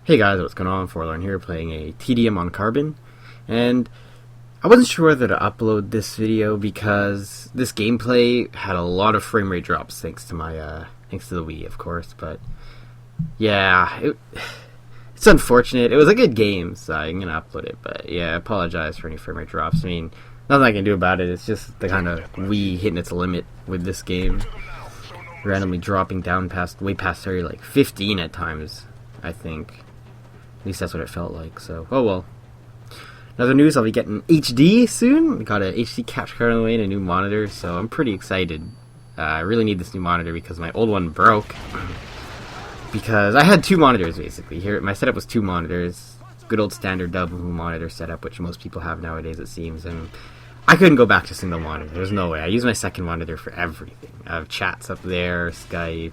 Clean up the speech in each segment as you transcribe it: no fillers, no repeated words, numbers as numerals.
Hey guys, what's going on? Forlorn here, playing a TDM on Carbon, and I wasn't sure whether to upload this video because this gameplay had a lot of frame rate drops thanks to my thanks to the Wii, of course. But yeah, it's unfortunate. It was a good game, so I'm gonna upload it. But yeah, I apologize for any frame rate drops. I mean, nothing I can do about it. It's just the kind of Wii hitting its limit with this game, randomly dropping down way past 30, like 15 at times, I think. At least that's what it felt like, so, oh well. Another news, I'll be getting HD soon. Got a HD capture card on the way and a new monitor, so I'm pretty excited. I really need this new monitor because my old one broke. Because I had two monitors, basically. Here, my setup was two monitors. Good old standard double monitor setup, which most people have nowadays, it seems. And I couldn't go back to single monitor. There's no way. I use my second monitor for everything. I have chats up there, Skype.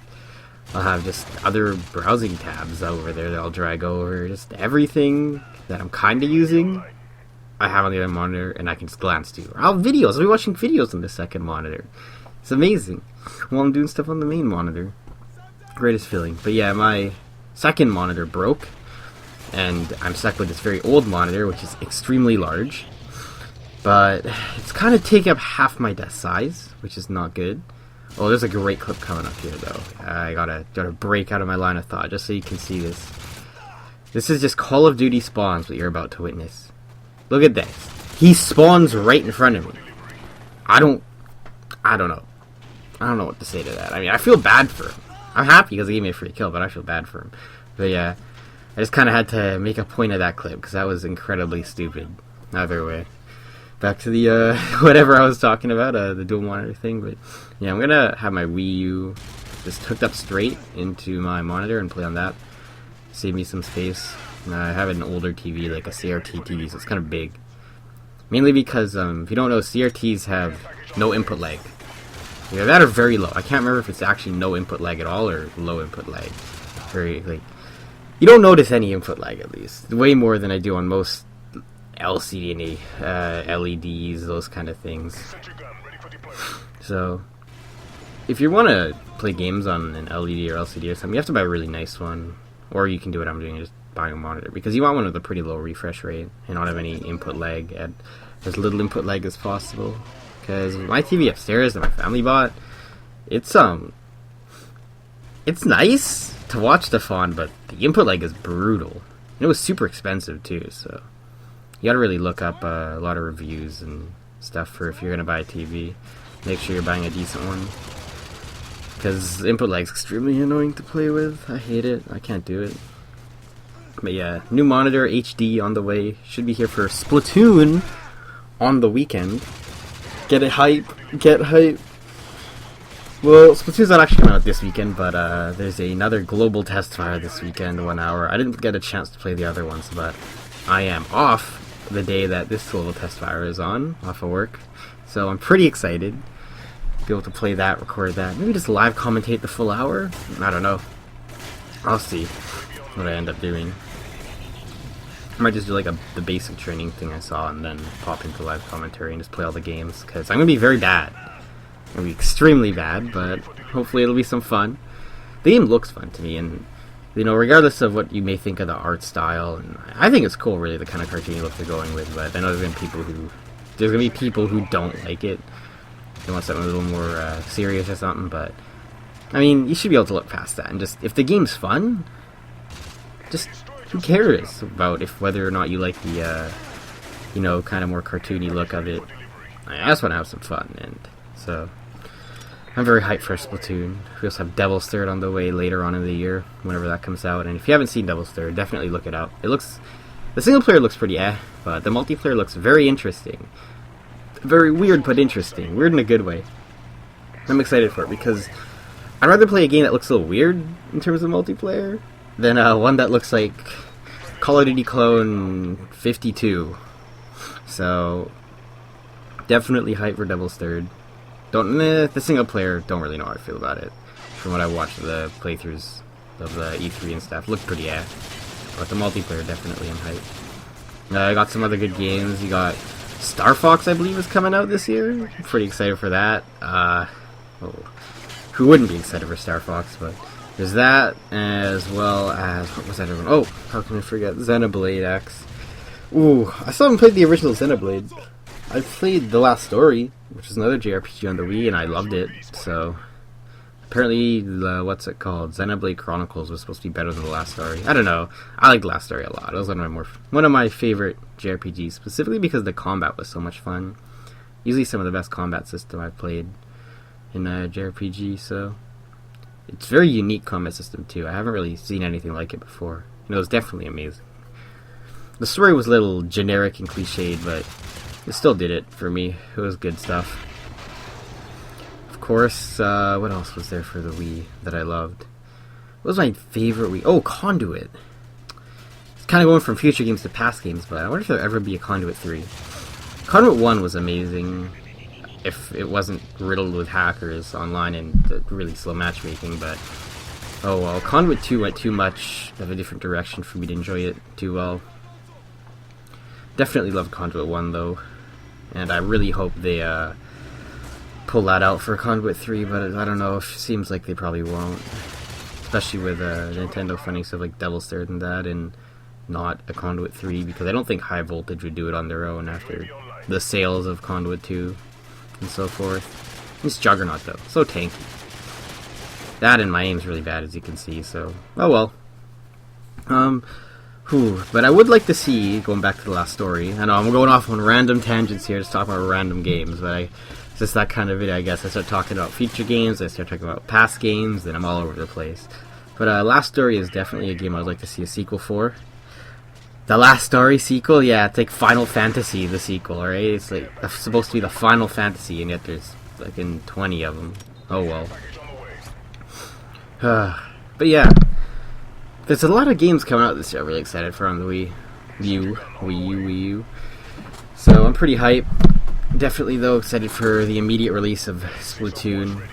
I'll have just other browsing tabs over there that I'll drag over. Just everything that I'm kind of using, I have on the other monitor, and I can just glance to. I'll have videos. I'll be watching videos on the second monitor. It's amazing. While I'm doing stuff on the main monitor. Greatest feeling. But yeah, my second monitor broke, and I'm stuck with this very old monitor, which is extremely large. But it's kind of taking up half my desk size, which is not good. Oh, there's a great clip coming up here, though. I gotta break out of my line of thought just so you can see this. This is just Call of Duty spawns, what you're about to witness. Look at this. He spawns right in front of me. I don't know. I don't know what to say to that. I mean, I feel bad for him. I'm happy because he gave me a free kill, but I feel bad for him. But yeah, I just kind of had to make a point of that clip because that was incredibly stupid. Either way. Back to the, whatever I was talking about, the dual monitor thing, but yeah, I'm gonna have my Wii U just hooked up straight into my monitor and play on that. Save me some space. I have an older TV, like a CRT TV, so it's kind of big. Mainly because, if you don't know, CRTs have no input lag. Either that or very low. I can't remember if it's actually no input lag at all or low input lag. Very, like, you don't notice any input lag, at least. Way more than I do on most LCD and LEDs, those kind of things. So, if you want to play games on an LED or LCD or something, you have to buy a really nice one. Or you can do what I'm doing, just buying a monitor. Because you want one with a pretty low refresh rate and not have any input lag, and as little input lag as possible. Because my TV upstairs that my family bought, it's nice to watch stuff on, but the input lag is brutal. And it was super expensive too, so you gotta really look up a lot of reviews and stuff for if you're gonna buy a TV. Make sure you're buying a decent one. Because input lag is extremely annoying to play with. I hate it. I can't do it. But yeah, new monitor, HD on the way. Should be here for Splatoon on the weekend. Get it hype. Get hype. Well, Splatoon's not actually coming out this weekend, but there's another global test fire this weekend, 1 hour. I didn't get a chance to play the other ones, but I am off the day that this global test fire is on, off of work. So I'm pretty excited to be able to play that, record that. Maybe just live commentate the full hour? I don't know. I'll see what I end up doing. I might just do like the basic training thing I saw and then pop into live commentary and just play all the games, because I'm going to be very bad. I'm going to be extremely bad, but hopefully it'll be some fun. The game looks fun to me, and you know, regardless of what you may think of the art style, and I think it's cool, really, the kind of cartoony look they're going with. But I know there's gonna be people who don't like it. They want something a little more serious or something. But I mean, you should be able to look past that and just, if the game's fun, just who cares about whether or not you like the you know, kind of more cartoony look of it. I just want to have some fun, and so I'm very hyped for Splatoon. We also have Devil's Third on the way later on in the year, whenever that comes out. And if you haven't seen Devil's Third, definitely look it up. The single player looks pretty but the multiplayer looks very interesting. Very weird, but interesting. Weird in a good way. I'm excited for it, because I'd rather play a game that looks a little weird in terms of multiplayer than one that looks like Call of Duty Clone 52. So, definitely hyped for Devil's Third. The single player, don't really know how I feel about it. From what I watched of the playthroughs of the E3 and stuff, looked pretty but the multiplayer, definitely I'm hyped. I got some other good games. You got Star Fox, I believe, is coming out this year. I'm pretty excited for that. Who wouldn't be excited for Star Fox, but There's that, as well as, what was that other one? Oh, how can I forget? Xenoblade X. Ooh, I still haven't played the original Xenoblade. I played The Last Story, which is another JRPG on the Wii, and I loved it, so... Apparently, what's it called? Xenoblade Chronicles was supposed to be better than The Last Story. I don't know. I liked The Last Story a lot. It was one of my favorite JRPGs, specifically because the combat was so much fun. Usually some of the best combat system I've played in a JRPG, so... It's a very unique combat system, too. I haven't really seen anything like it before. And it was definitely amazing. The story was a little generic and cliched, but it still did it for me. It was good stuff. Of course, what else was there for the Wii that I loved? What was my favorite Wii? Oh, Conduit! It's kind of going from future games to past games, but I wonder if there'll ever be a Conduit 3. Conduit 1 was amazing, if it wasn't riddled with hackers online and really slow matchmaking, but oh well. Conduit 2 went too much of a different direction for me to enjoy it too well. Definitely loved Conduit 1 though, and I really hope they pull that out for Conduit 3, but I don't know, it seems like they probably won't. Especially with Nintendo funding stuff like Devil's Third and that, and not a Conduit 3, because I don't think High Voltage would do it on their own after the sales of Conduit 2 and so forth. It's Juggernaut though, so tanky. That and my aim's really bad, as you can see, so oh well. But I would like to see, going back to The Last Story, I know I'm going off on random tangents here, just talking about random games, but it's just that kind of video, I guess. I start talking about future games, I start talking about past games, then I'm all over the place. But Last Story is definitely a game I would like to see a sequel for. The Last Story sequel? Yeah, it's like Final Fantasy, the sequel, right? It's like it's supposed to be the Final Fantasy, and yet there's like 20 of them. Oh well. But yeah, there's a lot of games coming out this year I'm really excited for on the Wii U. So I'm pretty hyped. Definitely though excited for the immediate release of Splatoon.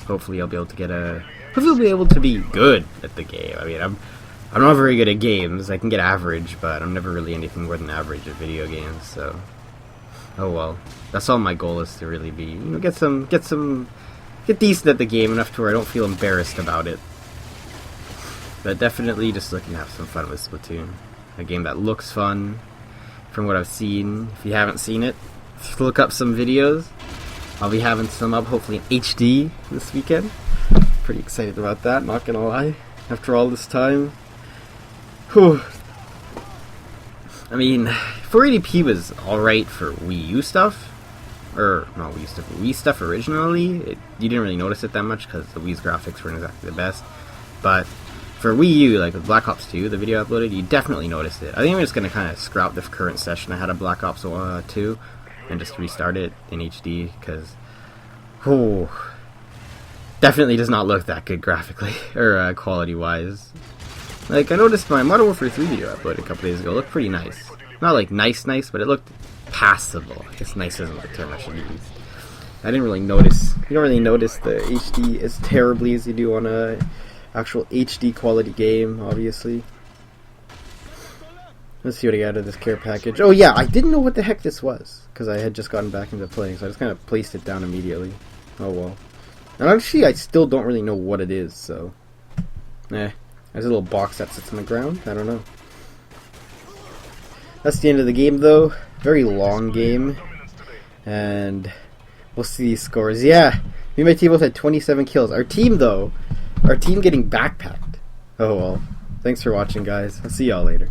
Hopefully I'll be able to hopefully I'll be able to be good at the game. I mean, I'm not very good at games. I can get average, but I'm never really anything more than average at video games, so oh well. That's all my goal is, to really be, get decent at the game, enough to where I don't feel embarrassed about it. But definitely just looking to have some fun with Splatoon. A game that looks fun from what I've seen. If you haven't seen it, look up some videos. I'll be having some up, hopefully in HD this weekend. Pretty excited about that, not gonna lie. After all this time. Whew. I mean, 480p was alright for Wii U stuff. Or, not Wii stuff, Wii stuff originally. You didn't really notice it that much because the Wii's graphics weren't exactly the best. But for Wii U, like with Black Ops 2, the video I uploaded, you definitely noticed it. I think I'm just going to kind of scrap the current session I had of Black Ops 2 and just restart it in HD, because definitely does not look that good graphically, or quality-wise. Like, I noticed my Modern Warfare 3 video I uploaded a couple days ago looked pretty nice. Not like nice, but it looked passable. I guess nice isn't the term I should use. I didn't really notice, you don't really notice the HD as terribly as you do on a actual HD quality game, obviously. Let's see what I got out of this care package. Oh yeah, I didn't know what the heck this was, because I had just gotten back into playing, so I just kind of placed it down immediately. Oh well. And actually, I still don't really know what it is, so... There's a little box that sits on the ground. I don't know. That's the end of the game, though. Very long game. And we'll see these scores. Yeah, me and my team both had 27 kills. Our team getting backpacked. Oh well. Thanks for watching, guys. I'll see y'all later.